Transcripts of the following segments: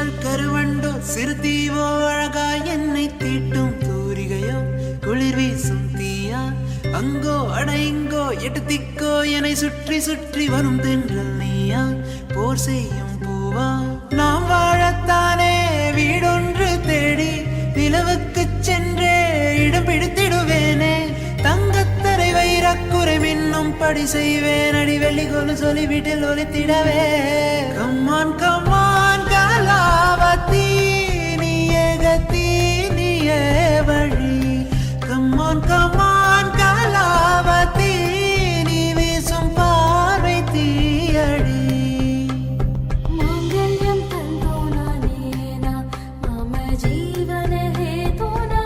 கண்கள் கருவண்டோ சிறுதீவோ அழகாய் என்னை தீட்டும் தூரிகையோ குளிர் வீசும் தீயா அங்கோ அட இங்கோ எட்டு திக்கோ என்னை சுற்றி சுற்றி வரும் தென்றல் நீயா போர் செய்யும் பூவா நாம் வாழத்தானே வீடொன்று தேடி நிலவுக்கு சென்றே இடம் பிடித்திடுவேனே தங்கத்தரை வைரக்குறை மின்னும் படி செய்வேன் அடி வெள்ளி கொலு சொல்லி வீட்டில் ஒலித்திடவே கம்மான் கம்மான் கலாவதி நீயே கதி நீயே வழி கம்மான் கம்மான் கலாவதி நீ வீசும் பார்வை தீயடி மாங்கல்யம் தந்தோனா நேனா மம ஜீவன ஹேதுனா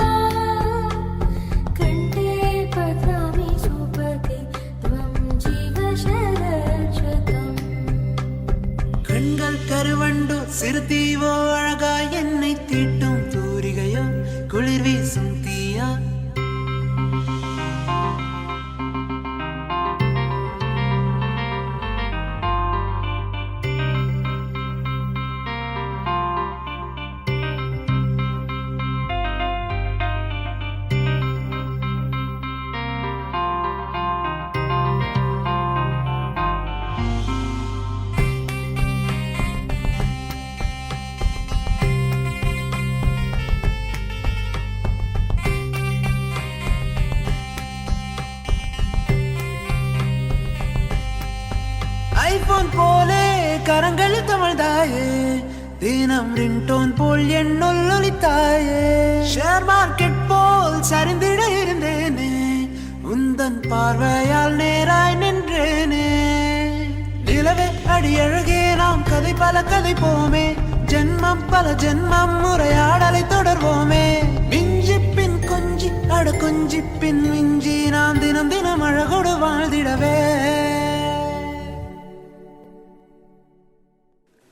கண்டே பத்ராமி சுபகே த்வம் ஜீவ சரட்சதம் கண்கள் கருவண்டோ சிறுதீவோ அழகாய் என்னை தீட்டும் தூரிகையோ குளிர் வீசும் தீயா ஐபோன் போலே கரங்கள் தமிழ்தாயே தினம் ரிங்டோன் போல் என்னுள் ஒலித்தாயே ஷேர் மார்க்கெட் போல் சரிந்திட இருந்தேனே உந்தன் பார்வையால் நேராய் நின்றேனே நிலவே அடி அழகே நாம் கதை பல கதை போமே ஜென்மம் பல ஜென்மம் உரையாடலை தொடர்வோமே மிஞ்சி பின் கொஞ்சி அட கொஞ்சி பின் மிஞ்சி நாம் தினம் தினம் அழகோடு வாழ்ந்திடவே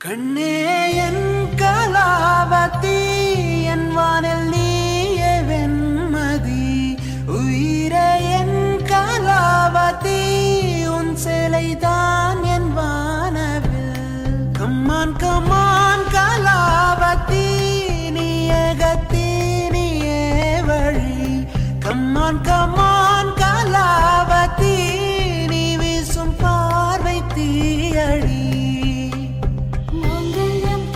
கண்ணே என் கலாவதி என் வானில் நீயே வெண்மதி உயிரே என் கலாவதி உன் சேலைதான் என் வானவில் கம்மான் கம்மான் கலாவதி நீயே கத்தி நீயே வழி கம்மான் கம்மான் கலாவதி நீ வீசும் பார்வை தீயடி மாங்கல்யம்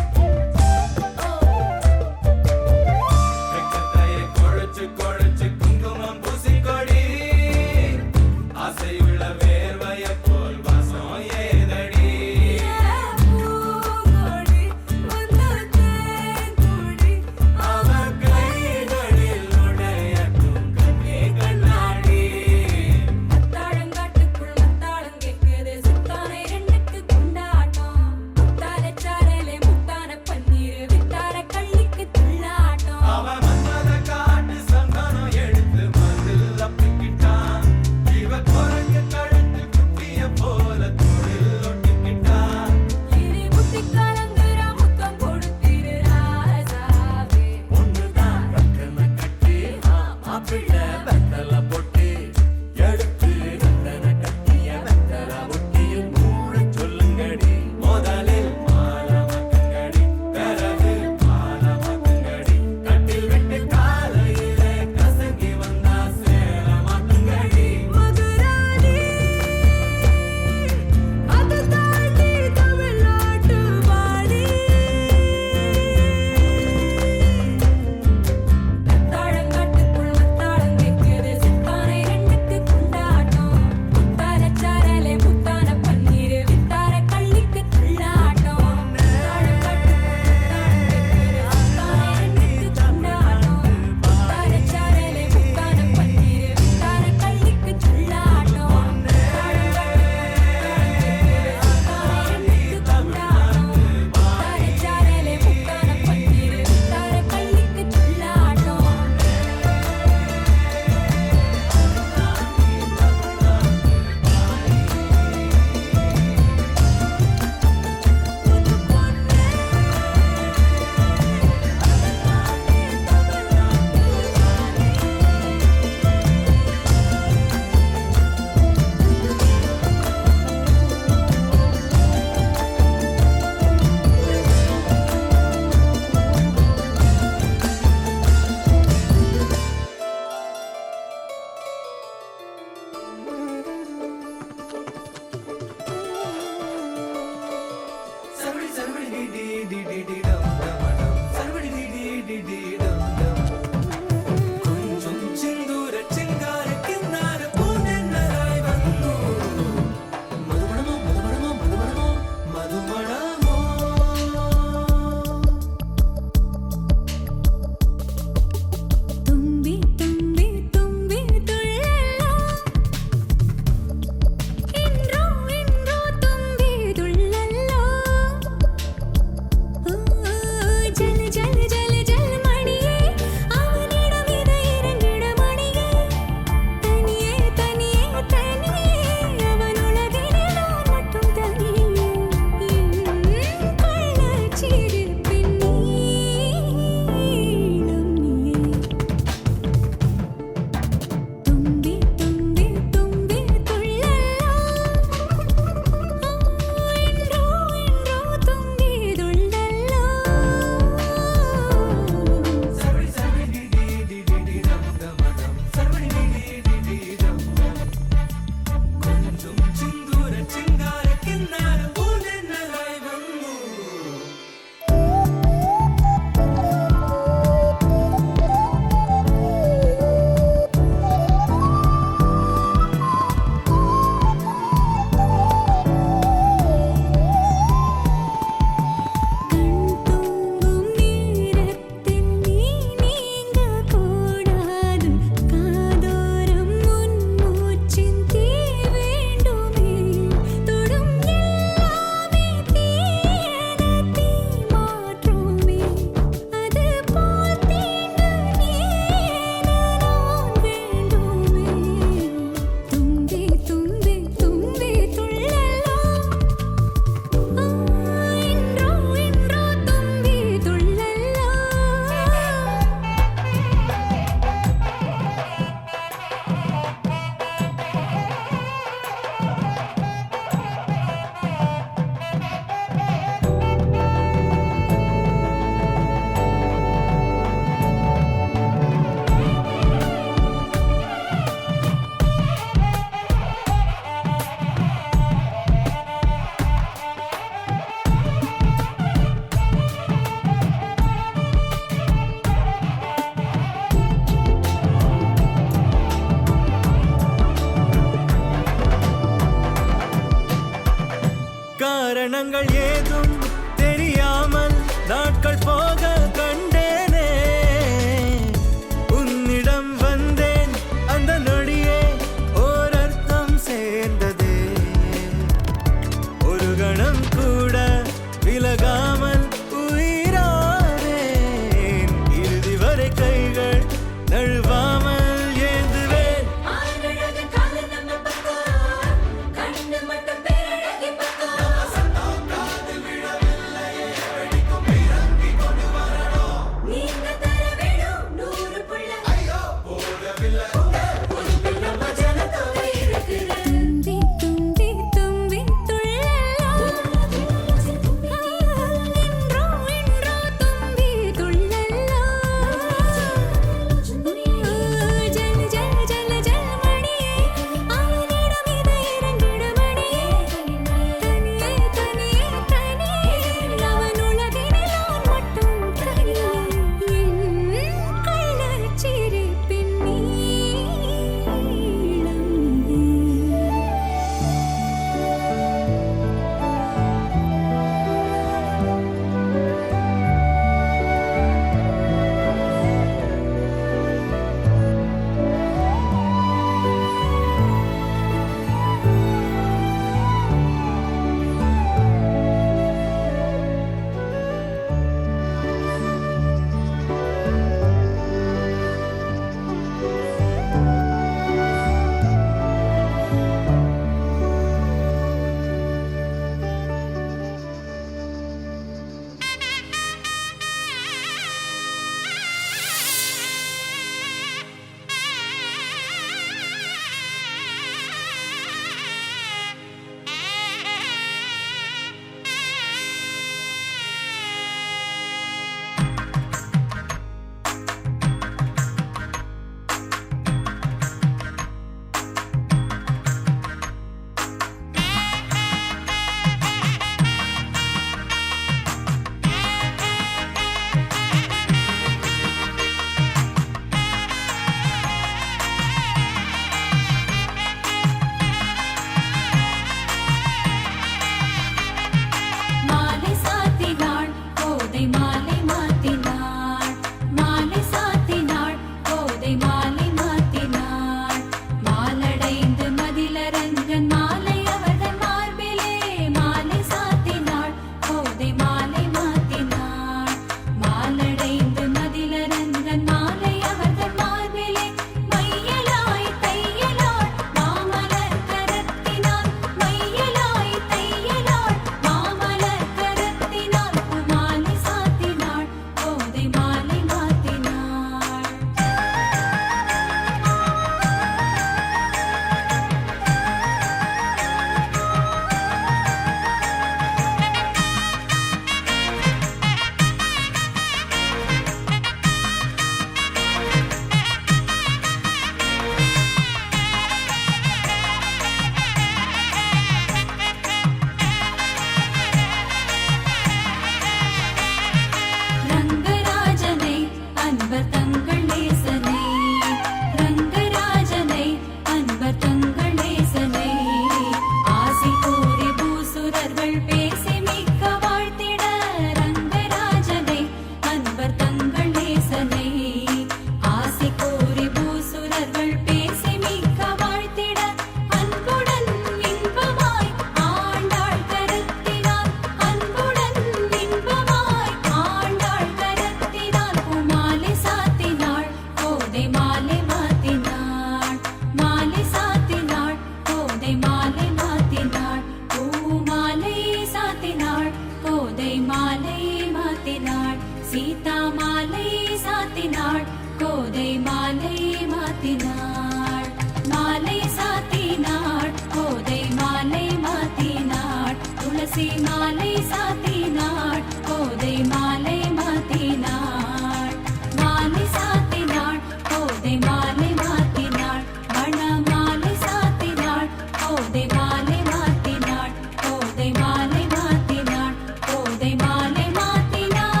சீதா மாலை சாத்தினாள் கோதை மாலை மாத்தினாள் மாலை சாத்தினாள் கோதை மாலை மாத்தினாள் துளசி மாலை சாத்தினாள் கோதை மாலை மாத்தினாள் மாலை சாத்தினாள் கோதை மாலை மாத்தினாள் மண மாலை சாத்தினாள் கோதை மாலை மாத்தினாள் கோதை மாலை மாத்தினாள் கோதை மாலை மாத்தினாள்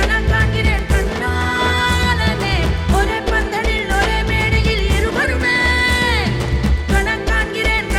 கணக்காண்கிறேன் கண்ணாலனே ஒரே பந்தலில் ஒரே மேடையில் இருவருமே கணக்காண்கிறேன்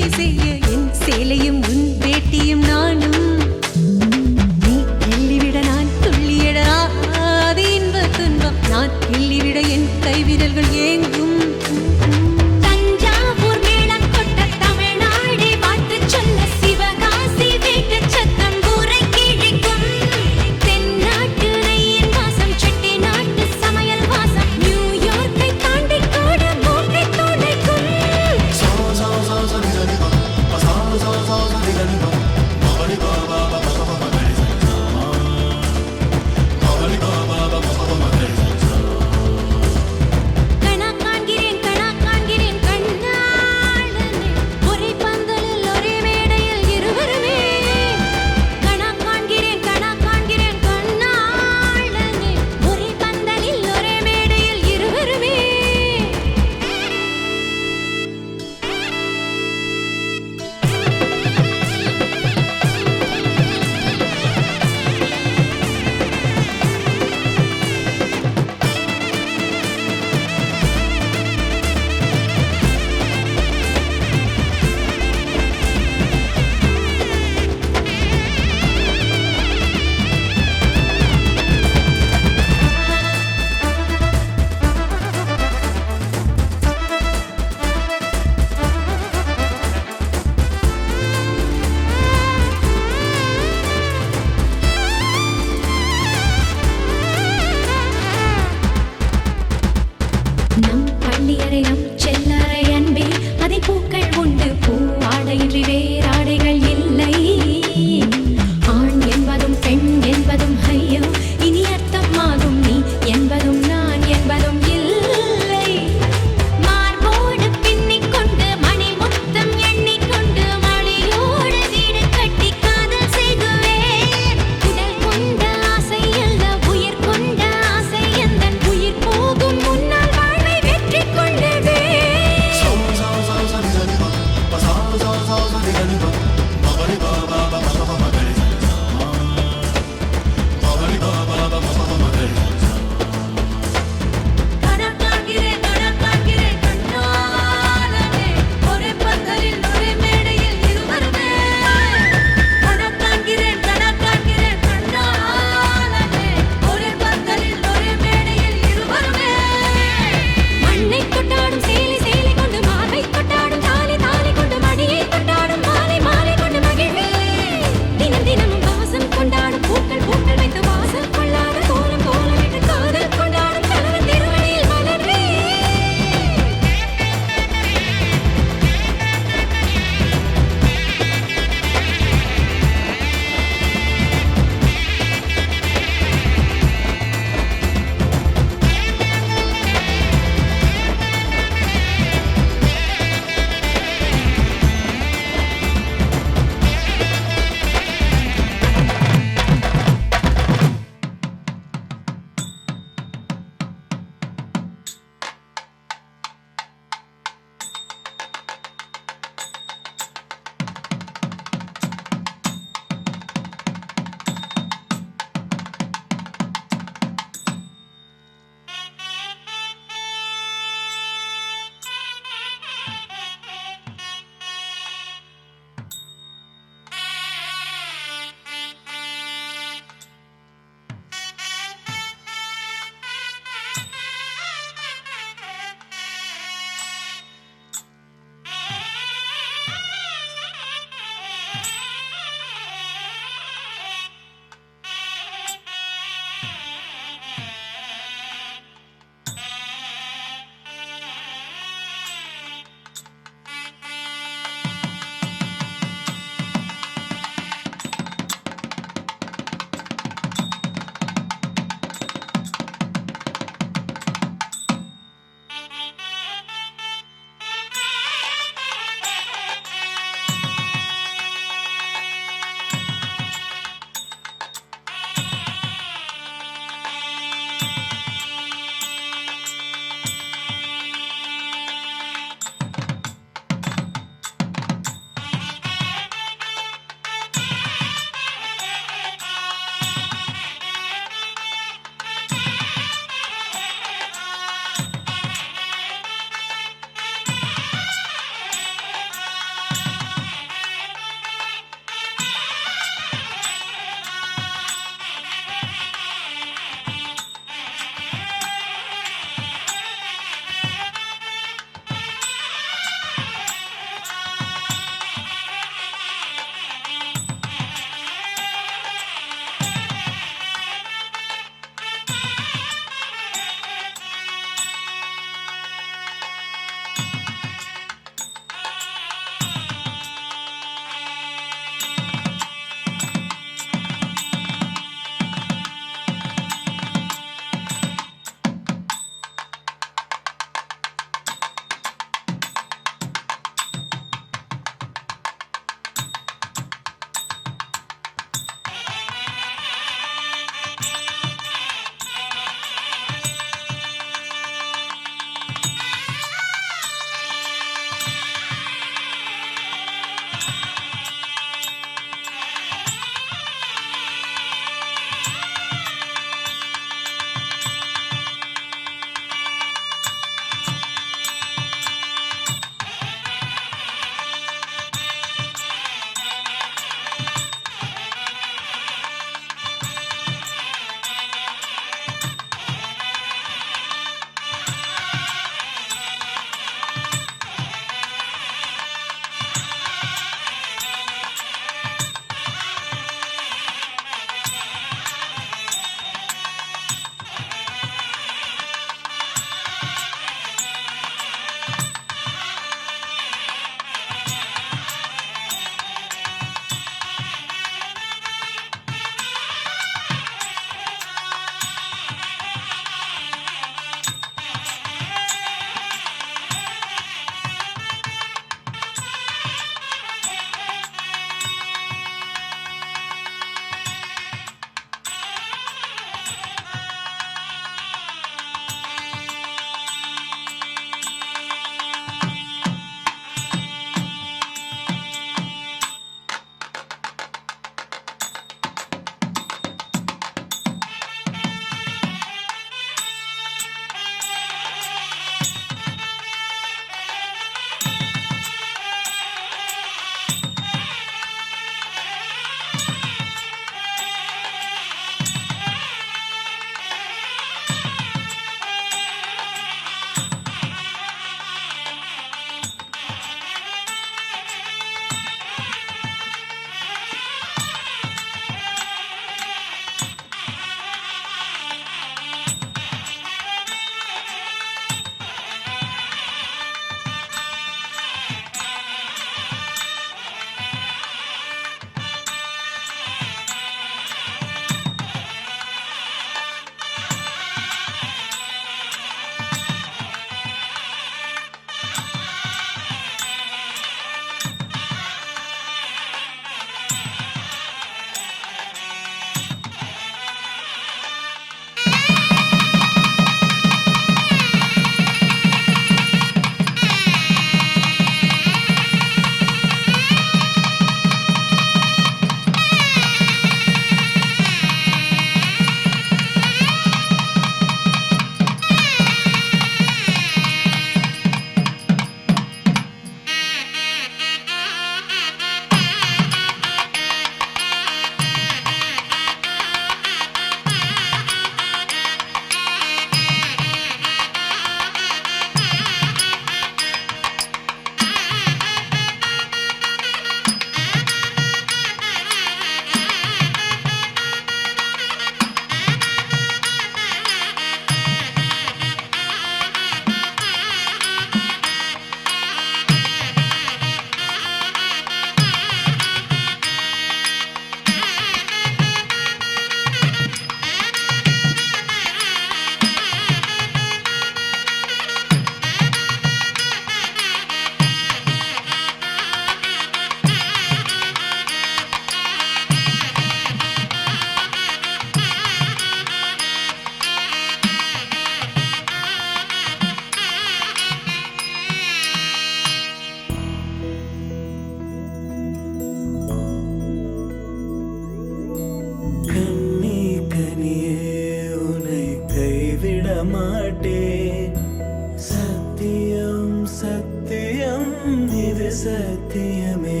சத்தியமே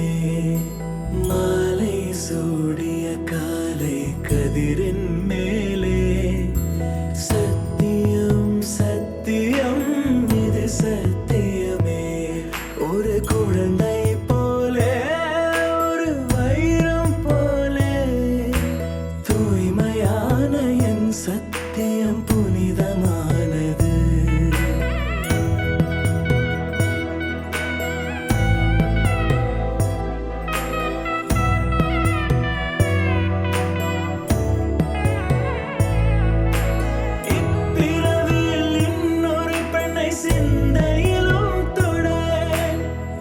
மாலை சூடிய காலை கதிரின் மேலே சத்தியம் சத்தியம் இது சத்தியமே ஒரு குழந்தை போலே ஒரு வைரம் போலே தூய்மையான என் சத்தியம் புனிதமானது இப்பிறவியில் இன்னொரு பெண்ணை சிந்தையிலும் தொட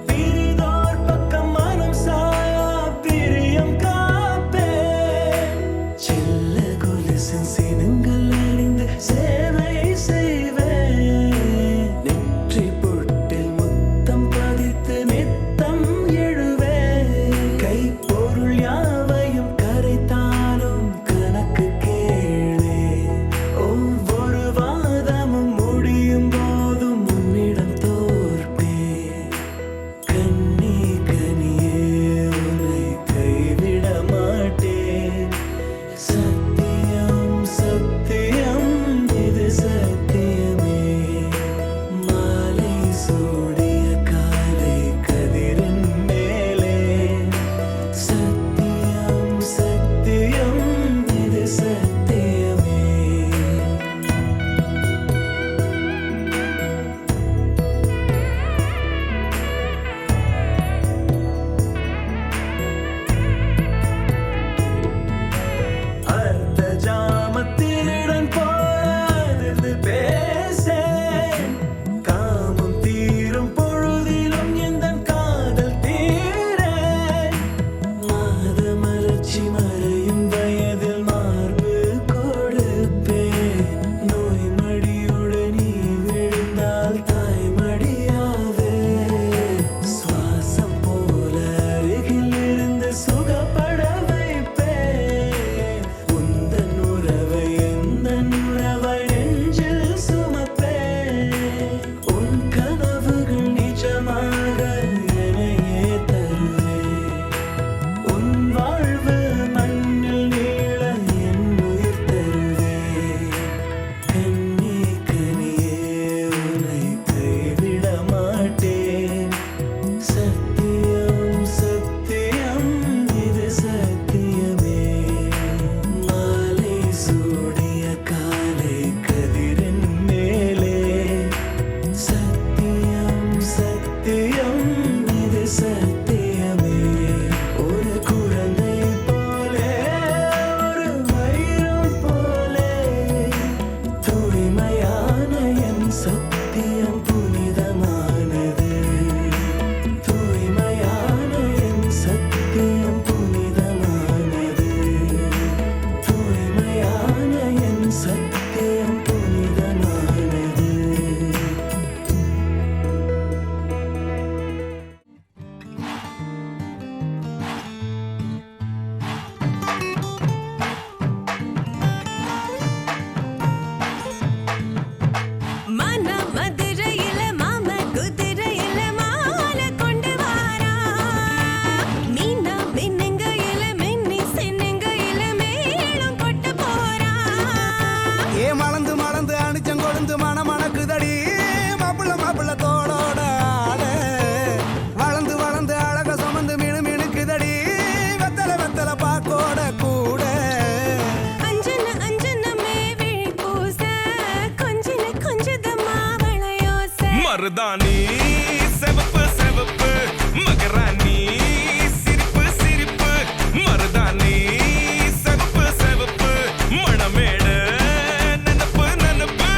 பிரிதோர் பக்கம் மனம் சாயா பிரியம் காப்பேன் செல்ல கொலுசின் சினங்கள் அறிந்து சேவை செய்வேன் நெற்றி பொட்டில் முத்தம் பதித்து நித்தம் எழுவேன் கைப்பொருள் யாவையும் கரைத்தாலும் கணக்கு கேளே ஒவ்வொரு வாதமும் முடியும் போதும் உன்னிடம் தோற்பேன் கண்ணி கனியே உன்னை கைவிட மாட்டேன் சத்தியம் சத்தியம் இது சத்தியமே மாலை சூடிய காலை கதிரின் மேலே சத்தியம் சத்தியம் இது சத்தியமே அர்த்த ஜாமத்தினுடன் போராது பேசேன் காமம் தீரும் பொழுதிலும் எந்தன் காதல் தீரேன் மாத மலர்ச்சி மறையும் வயதில் மார்பு கொடுப்பேன் நோய் மடியுடன் நீ விழுந்தால் தாய் மடியாவே சுவாசம் போல அருகில் இருந்து சுகப்பட வைப்பேன் உந்தன் உறவை எந்தன் உறவை நெஞ்சில் சுமப்பேன் உன் கனவுகள் நிஜமாக என்னையே தருவேன் உன் வாழ்வு மண்ணில் நீள என் உயிர் தருவேன் கண்ணி கனியே உன்னை கைவிட மாட்டேன் சத்தியம் சத்தியம் இது சத்தியமே மாலை சூடிய காலை கதிரின் மேலே சத்தியம் சத்தியம் இது சத்தியமே ஒரு குழந்தை போலே ஒரு வைரம் போலே தூய்மையான என் சத்தியம் புனிதமானது தூய்மையான என் சத்தியம் புனிதமானது தூய்மையான என் சத்தியம் புனிதமானது மன மதுரையில மாம குதிரையில மாலை கொண்டு வாரா மீனா மின்னுங்கையில மின்னி சின்னுங்கையில மேளம் கொட்ட போறா ஏ மலந்து மலந்து அணிச்சம் கொழுந்து மணக்குதடி மாப்பிள்ள தோளோட ஆட வளர்ந்து வளர்ந்து அழக சுமந்து மினுக்குதடி வெத்தல பாக்கோட கூட அஞ்சன அஞ்சனமே விழி பூச கொஞ்சன கொஞ்சதமா வளையோச மருதாணி செவப்பு செவப்பு மகராணி சிரிப்பு சிரிப்பு மருதாணி செவப்பு செவப்பு மணமேடு நனப்பு நனப்பு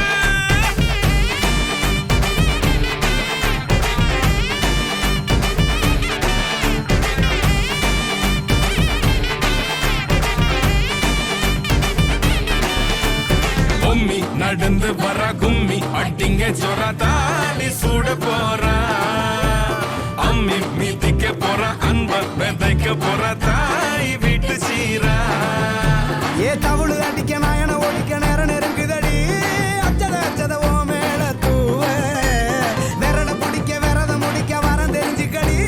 பொம்மி நடந்து வர கும்மி அட்டிங்க ஜொரா தாலி சூட போறா அம்மி மீதிக்க போற அன்ப விதைக்க போற தாய் வீட்டு சீரா ஏ தவுளு அடிக்க நாயன ஒடிக்க நேரம் நெருங்குதடி அச்சத ஓ மேல தூவ விரல பிடிக்க விரத முடிக்க வரம் தெரிஞ்சுக்கடி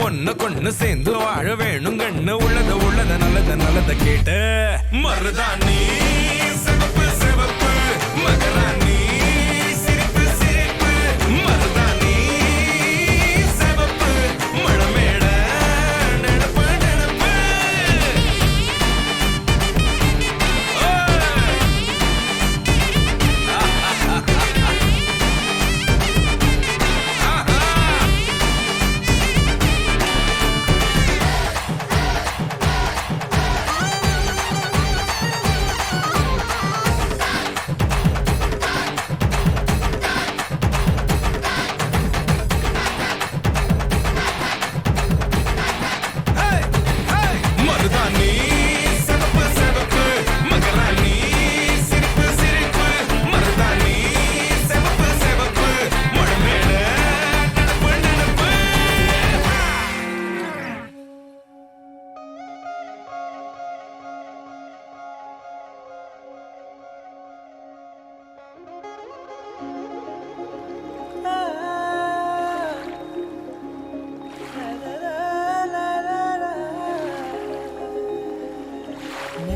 ஒன்னு கொன்னு சேர்ந்து வாழ வேணும் கண்ணு உள்ளத நல்லத கேட்டு மருதாணி சிவப்பு சிவப்பு மகராணி சிரிப்பு சிரிப்பு மருதாணி சிவப்பு மழமேட நெனப்பு நெனப்பு மருதாணி சிவப்பு சிவப்பு மகராணி சிரிப்பு சிரிப்பு மருதாணி சிவப்பு சிவப்பு மழமேட நெனப்பு நெனப்பு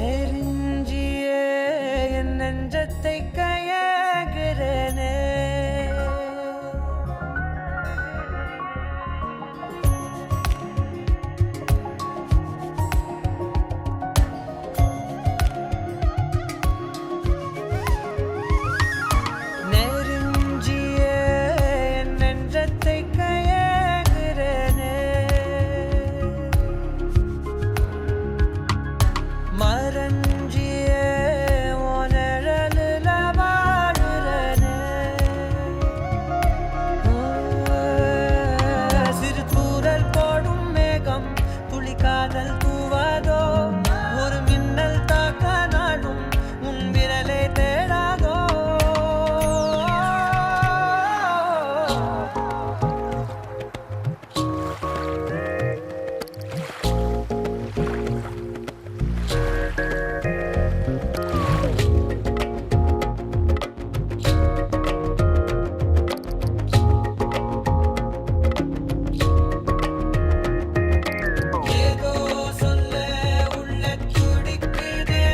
நெருஞ்சியே என் நெஞ்சத்தை கையாகிறனே நெருஞ்சியே என் நெஞ்சத்தை கையாகிறனே மரஞ்சியே உனழலுல வாழுறனே சிறு தூரல் போடும் மேகம் துளிக்காதல் தூவாதோ ஒரு மின்னல் தாக்க நாடும் உன் விரலை தேடாதோ ஏதோ சொல்ல உள்ள துடிக்குதே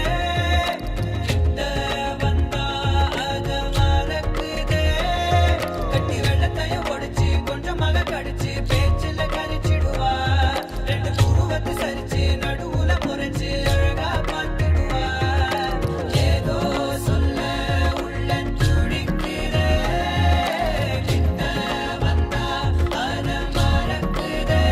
கிட்ட வந்தா அத மறக்குதே கட்டி வெள்ளத்தையும் ஒடிச்சு கொஞ்சமாக கடிச்சு பேச்சில கரிச்சிடுவா ரெண்டு புருவத்தை சரிச்சு நடுவுல முறைச்சு அழகா பார்த்துடுவா ஏதோ சொல்ல உள்ள துடிக்குதே கிட்ட வந்தா அத மறக்குதே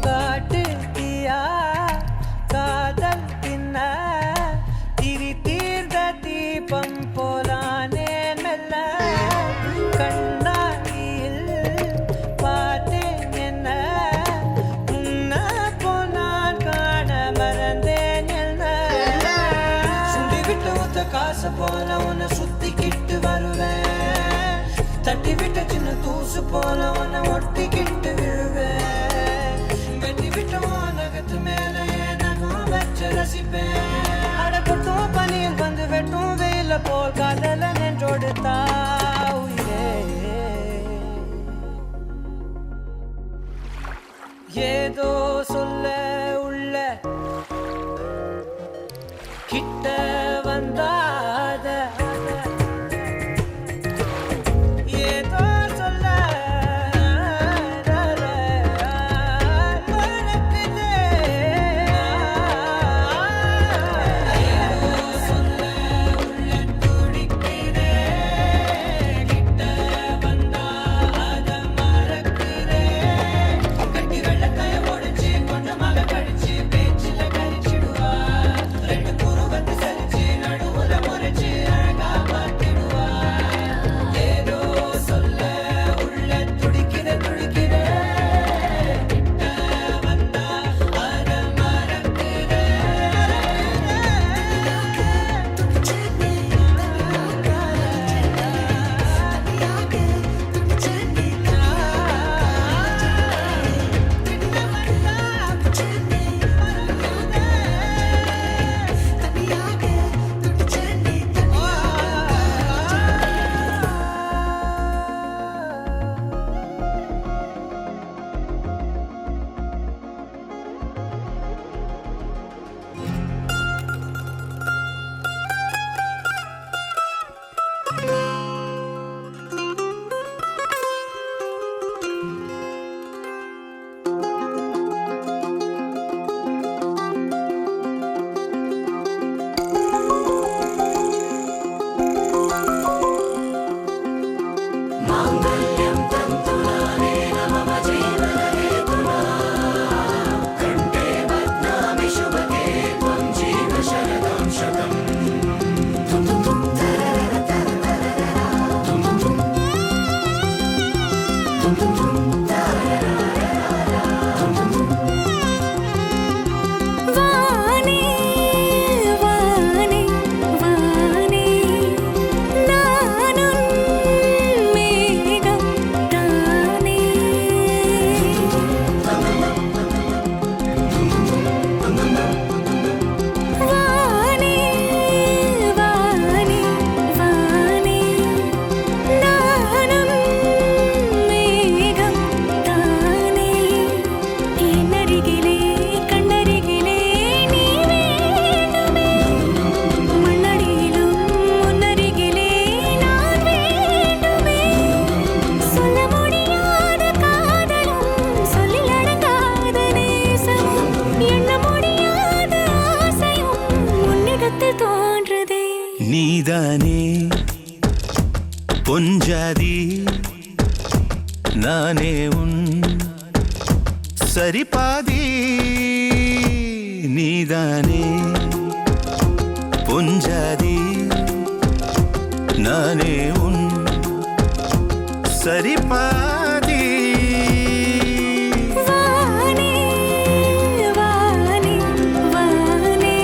காட்டு தீயா காதல் தின்ன திரி தீர்ந்த தீபம் போலானே மெல்ல கண்ணாடியில் பார்த்தேன் என்ன உன்ன போனான் காண மறந்தேன் என்ன சுண்டி விட்டு ஒத்த காசு போல உன்னை சுத்திக்கிட்டு வருவேன் தட்டி விட்ட சின்ன தூசு போல உன்னை ஒட்டிக்கிட்டு விழுவேன் வெட்டி விட்ட நகத்து மேல நகம் வச்சு ரசிப்பேன் அடக்கட்டும் பனியில் வந்து வெட்டும் வெயில போல் காதல நின்றோடு தாவுயிரே ஏதோ சொல்ல உள்ள கிட்ட வந்தாத ஏதோ சொல்ல மறக்குதே. ஏதோ சொல்ல உள்ள துடிக்குதே. கிட்ட உன்னிடத்தில் தோன்றுதே. நீதானே பொஞ்சாதி நானே உன் சரிபாதி. நீதானே பொஞ்சாதி நானே உன் சரிபாதி. வானே வானே வானே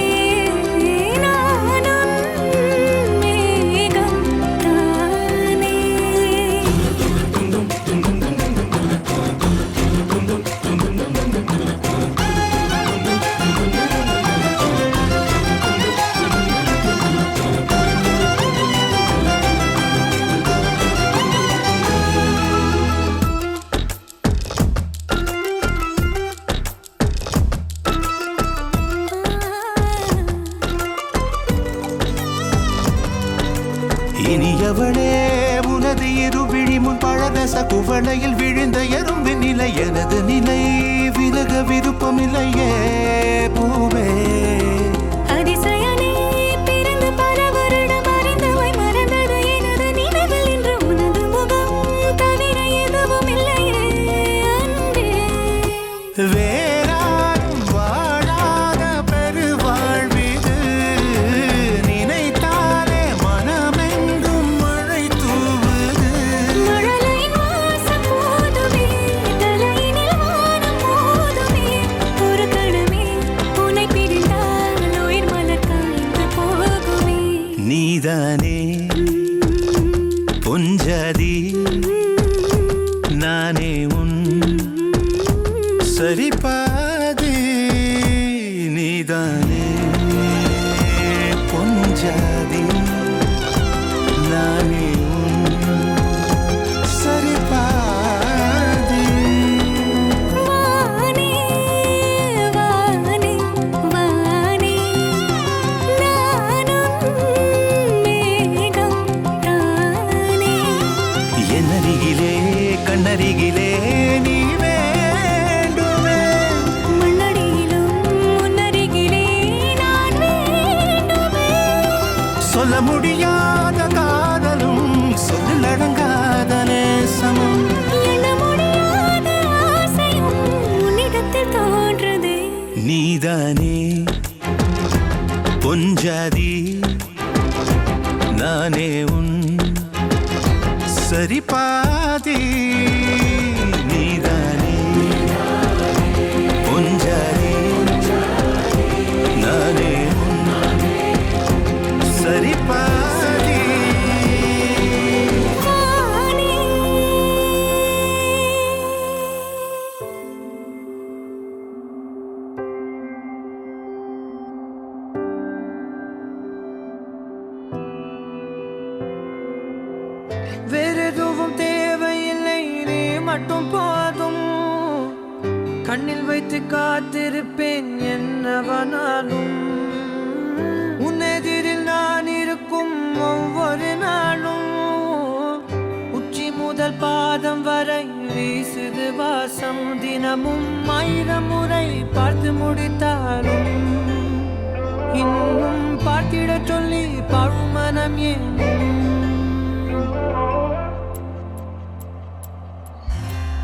நானும் மேகம் தானே. இனியவளே உனது இருவிழி முன் பழதச குவளையில் விழுந்த எறும்பின் நிலை எனது நிலை விலக விருப்பமில்லையே பூவே. அதிசயனே பிறந்து பல வருடம் அறிந்தவை மறந்தது எனது நினைவில் இன்று உனது முகம் தவிர எதுவும் இல்லையே அன்பே. வேறாரும் வாழாத பெருவாழ்விது நினைத்தாலே மனமெங்கும் மழை தூவுது. மழலையின் வாசம் போதுமே தலையினில் வானம் மோதுமே. ஒரு கணமே உன்னை பிரிந்தால் உயிர் மலர் காய்ந்து போகுமே. நீதானே பொஞ்சாதி நானே உன் சரிபாதி. நீதானே பொஞ்சாதி நானே உன் சரிபாதி. வானே வானே வானே நானும் மேகம் தானே. என்னருகிலே கண்ணருகிலே நீ வேண்டுமே. மண்ணடியிலும் முன்னருகிலே நான் வேண்டுமே. சொல்ல முடியாத காதலும் சொல்லில் அடங்காத நேசமும். எண்ண முடியாத ஆசையும் உன்னிடத்தில் தோன்றுதே. நீதானே பொஞ்சாதி நானே உன் சரிபாதி. நீதானே பொஞ்சாதி நானே உன் சரிபாதி. வானே வேறெதுவும் தேவையில்லை, நீ மட்டும் போதும். கண்ணில் வைத்து காத்திருப்பேன் என்னவனாலும். உன்னெதிரில் நான் இருக்கும் ஒவ்வொரு நாளும். உச்சி முதல் பாதம் வரை வீசுது வாசம். தினமும் 1000 முறை பார்த்து முடித்தாலும் இன்னும் பார்த்திட சொல்லி பழுமனம் ஏனும்.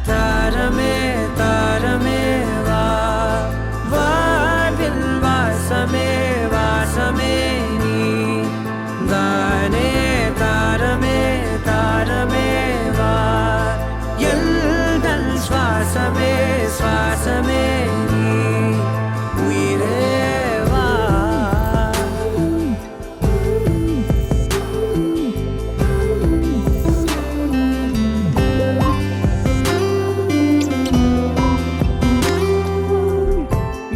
தாரமே தாரமே வா வாழ்வில் வாசமே வாசமே நீ தானே. தாரமே தாரமே வா எல்தன் சுவாசமே சுவாசமே நீ உயிரே வா.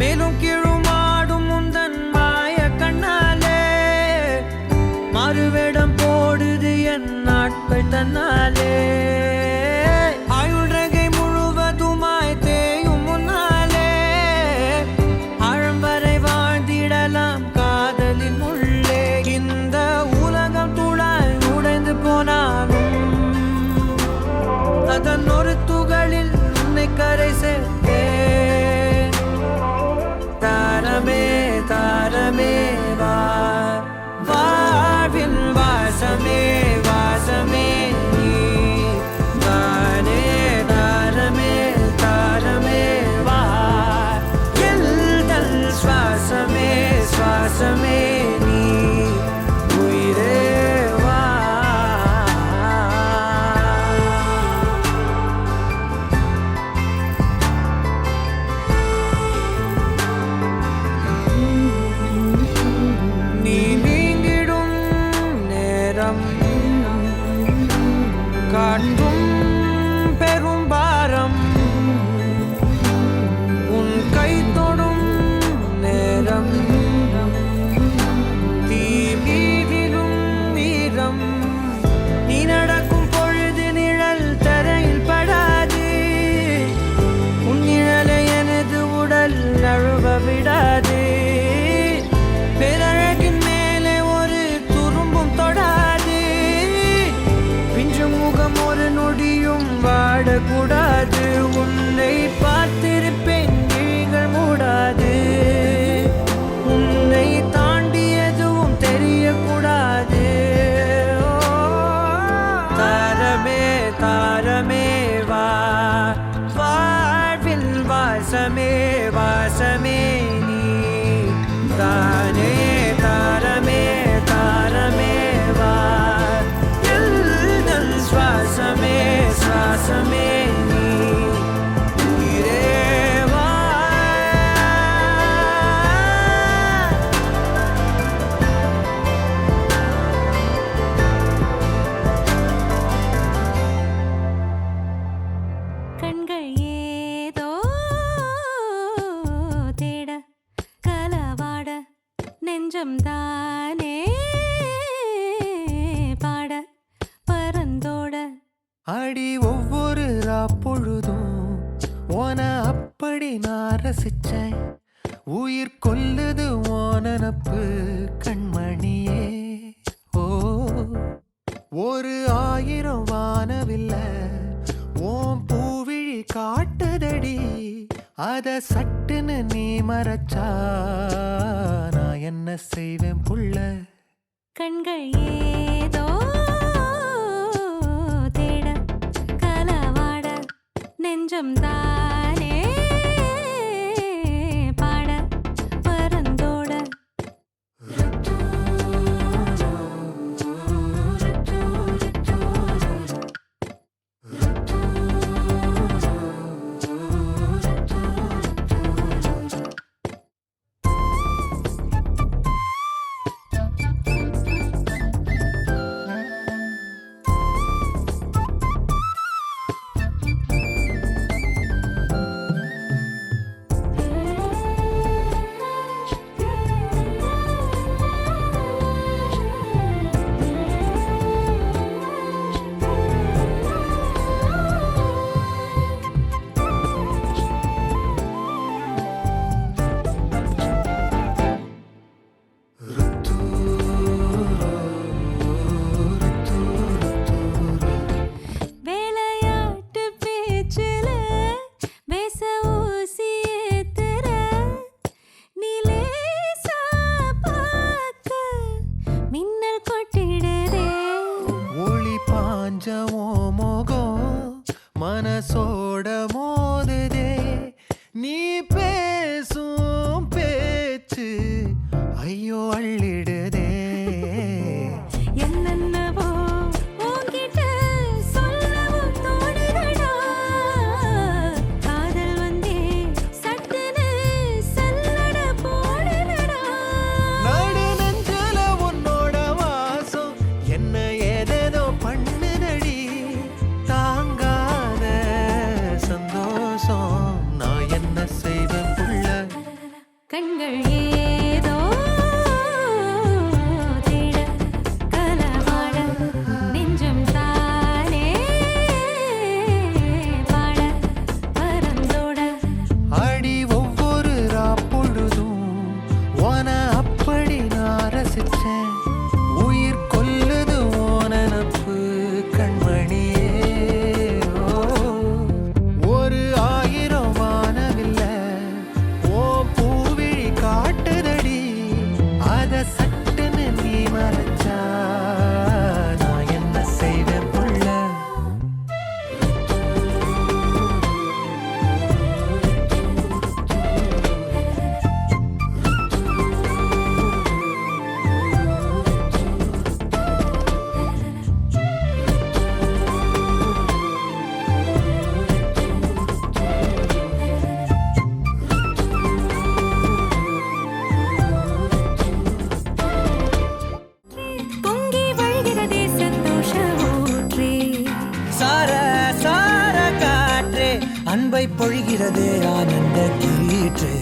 மேலும் கீழுமாடும் முந்தன் மாய கண்ணாலே மாறுவேடம் போடுது என் நாட்கள் தன்னாலே. ஆயுள் ரகை முழுவதுமாய் தேயும் முன்னாலே ஆழம் வரை வாழ்ந்திடலாம் காதலின் உள்ளே. இந்த உலகம் துளாய் உடைந்து போனாலும் அதன் ஒரு துகளில் உன்னை கரை சேர்த்தேன். தாரமே தாரமே வா நெஞ்சம் தானே பாட பறந்தோட அடி ஒவ்வொரு பொழுதும் ஓன அப்படி நான் ரசிச்சேன். உயிர் கொல்லுது ஓனப்பு கண்மணியே. ஓ ஒரு 1000 வானவில்ல ஓம் பூவிழி காட்டுதடி. அத சட்டுன்னு நீ மறைச்சா நான் என்ன செய்வேன் புள்ள. கண்கள் ஏதோ தேட கலவாட நெஞ்சம் தானே பாட பறந்தோட வேலையாட்டு பேச்சுல பேச ஊசி ஏத்துற நீலேசா பார்க்க மின்னல் கொட்டிடுதே. ஒளி பாஞ்சவோ முகம் மனசோட மோதுதே. நீ பேசும் பேச்சு ஐயோ அள்ளிடுதே. என்னென்னவோ உன்கிட்ட சொல்லவும் தோணுதடா. காதல் வந்தே சட்டுன்னு சல்லட போடுதடா. நாடு நெஞ்சல உன்னோட வாசம் என்ன ஏதேதோ பண்ணுதடி. தாங்காத சந்தோஷம் நான் என்ன செய்வேன் புள்ள. கண்கள் ஏதோ தேட கலவாட நெஞ்சம் தானே பாட பறந்தோட அடி ஒவ்வொரு பொழுதும் ஓன அப்படி நான் ரசிச்சேன். உயிர் கொல்லுது ஓனப்பு கண்மணியே. ஓ ஒரு 1000 வானவில்ல ஓ பூவிழி காட்டுதடி. அத சட்டுன்னு நீ மறைச்சா நான் என்ன செய்வேன் புள்ள. பொங்கி வழிகிறதே சந்தோஷ ஊற்றே. சார சார காற்றே அன்பை பொழிகிறதே ஆனந்த கீற்றே.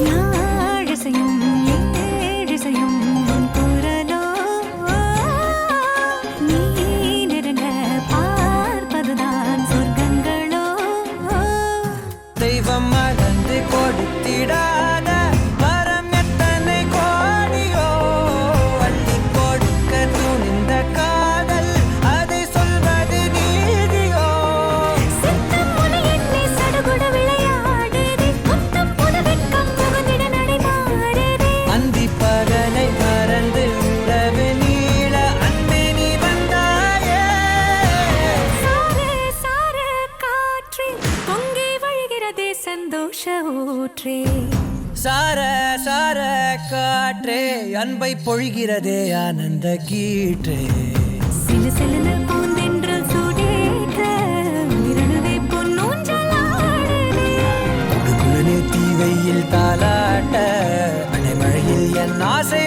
யாழிசையும் ஏழிசையும் உன் குரலோ. நீ நெருங்க பார்ப்பதுதான் சொர்க்கங்களோ. தெய்வம் மறந்து கொடுத்திடாத வரம் எத்தனை கோடியோ. அள்ளி கொடுக்க துணிந்த காதல் அதை சொல்வது நீதியோ. சித்தம் முனை எண்ணி சடுகுட விளையாடுதே. முத்தம் புது வெட்கம் புகுந்திட நடை மாறுதே. அந்தி பகலை மறந்து உறவு நீள அன்பே நீ வந்தாயே. சார சார காற்றே பொங்கி வழிகிறதே சந்தோஷ ஊற்றே. சார சார காற்றே அன்பை பொழிகிறதே ஆனந்த கீற்றே. சிலு சிலுன்னு பூந்தென்றல் சூடேற்ற உயிரணுவே பொன்னூஞ்சலாடுதே குளுகுளுன்னு தீ வெயில் தாலாட்ட அலைமழையில் என் ஆசை